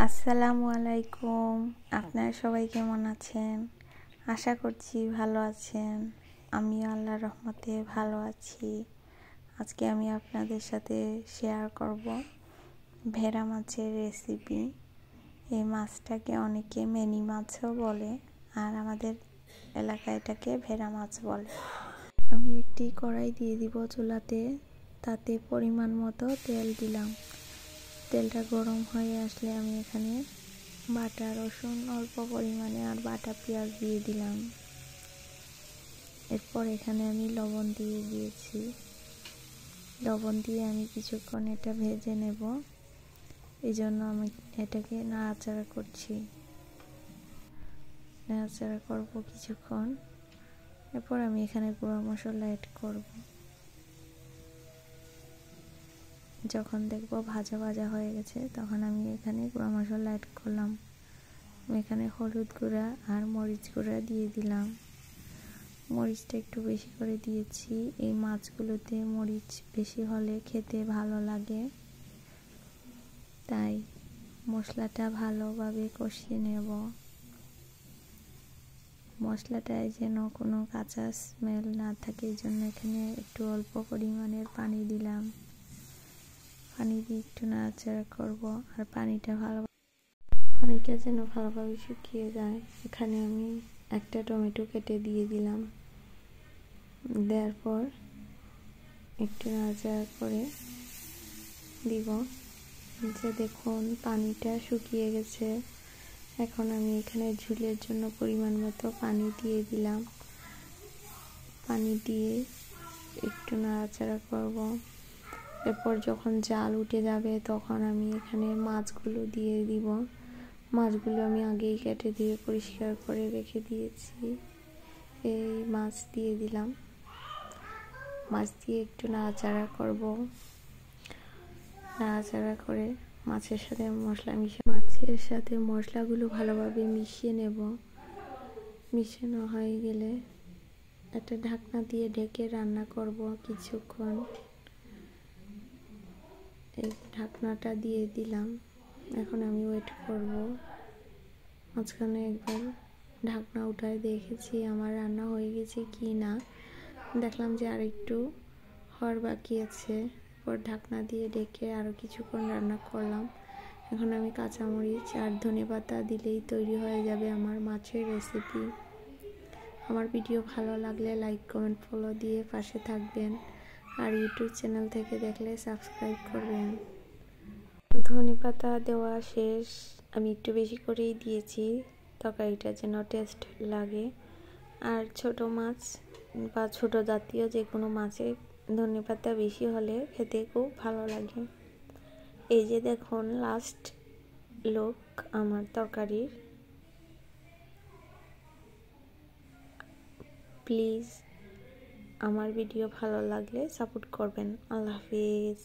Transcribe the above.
আসসালামু আলাইকুম। আপনারা সবাই কেমন আছেন? আশা করছি ভালো আছেন। আমিও আল্লাহর রহমতে ভালো আছি। আজকে আমি আপনাদের সাথে শেয়ার করব ভেড়া মাছের রেসিপি। এই মাছটাকে অনেকে মিনি মাছও বলে, আর আমাদের এলাকায় এটাকে ভেড়া মাছ বলে। আমি একটি কড়াই দিয়ে দিব চুলাতে, তাতে পরিমাণ মতো তেল দিলাম। তেলটা গরম হয়ে আসলে আমি এখানে বাটা রসুন অল্প পরিমাণে আর বাটা পেঁয়াজ দিয়ে দিলাম। এরপর এখানে আমি লবণ দিয়ে দিয়েছি। লবণ দিয়ে আমি কিছুক্ষণ এটা ভেজে নেব, এই জন্য আমি এটাকে নাড়াচাড়া করছি। নাড়াচাড়া করব কিছুক্ষণ। এরপর আমি এখানে গুঁড়া মশলা অ্যাড করব। যখন দেখব ভাজা ভাজা হয়ে গেছে, তখন আমি এখানে গুঁড়া মশলা অ্যাড করলাম। আমি এখানে হলুদ গুঁড়া আর মরিচ গুঁড়া দিয়ে দিলাম। মরিচটা একটু বেশি করে দিয়েছি। এই মাছগুলোতে মরিচ বেশি হলে খেতে ভালো লাগে, তাই মশলাটা ভালোভাবে কষিয়ে নেব। মশলাটায় যেন কোনো কাঁচা স্মেল না থাকে, এই জন্য এখানে একটু অল্প পরিমাণের পানি দিলাম। পানি দিয়ে একটু নাড়াচাড়া করব, আর পানিটা যেন ভালোভাবে শুকিয়ে যায়। এখানে আমি একটা টমেটো কেটে দিয়ে দিলাম। দেওয়ার পর একটু নাড়াচাড়া করে দিব। যে দেখুন পানিটা শুকিয়ে গেছে। এখন আমি এখানে ঝোলের জন্য পরিমাণ মতো পানি দিয়ে দিলাম। পানি দিয়ে একটু নাড়াচাড়া করব। এরপর যখন জাল উঠে যাবে, তখন আমি এখানে মাছগুলো দিয়ে দিব। মাছগুলো আমি আগেই কেটে দিয়ে পরিষ্কার করে রেখে দিয়েছি। এই মাছ দিয়ে দিলাম। মাছ দিয়ে একটু নাড়াচাড়া করব। নাড়াচাড়া করে মাছের সাথে মশলাগুলো ভালোভাবে মিশিয়ে নেব। মিশানো হয়ে গেলে একটা ঢাকনা দিয়ে ঢেকে রান্না করব কিছুক্ষণ। এই ঢাকনাটা দিয়ে দিলাম। এখন আমি ওয়েট করব। মাঝখানে একবার ঢাকনা উঠায় দেখেছি আমার রান্না হয়ে গেছে কি না। দেখলাম যে আর একটু হওয়ার বাকি আছে। এরপর ঢাকনা দিয়ে ঢেকে আরও কিছুক্ষণ রান্না করলাম। এখন আমি কাঁচামরিচ আর ধনেপাতা দিলেই তৈরি হয়ে যাবে আমার মাছের রেসিপি। আমার ভিডিও ভালো লাগলে লাইক, কমেন্ট, ফলো দিয়ে পাশে থাকবেন, আর ইউটিউব চ্যানেল থেকে দেখলে সাবস্ক্রাইব করবেন। ধনেপাতা দেওয়া শেষ। আমি একটু বেশি করেই দিয়েছি, তরকারিটা যেন টেস্ট লাগে। আর ছোট মাছ বা ছোট জাতীয় যে কোনো মাছে ধনেপাতা বেশি হলে খেতে খুব ভালো লাগে। এই যে দেখুন লাস্ট লুক আমার তরকারির। প্লিজ আমার ভিডিও ভালো লাগলে সাপোর্ট করবেন। আল্লাহ হাফিজ।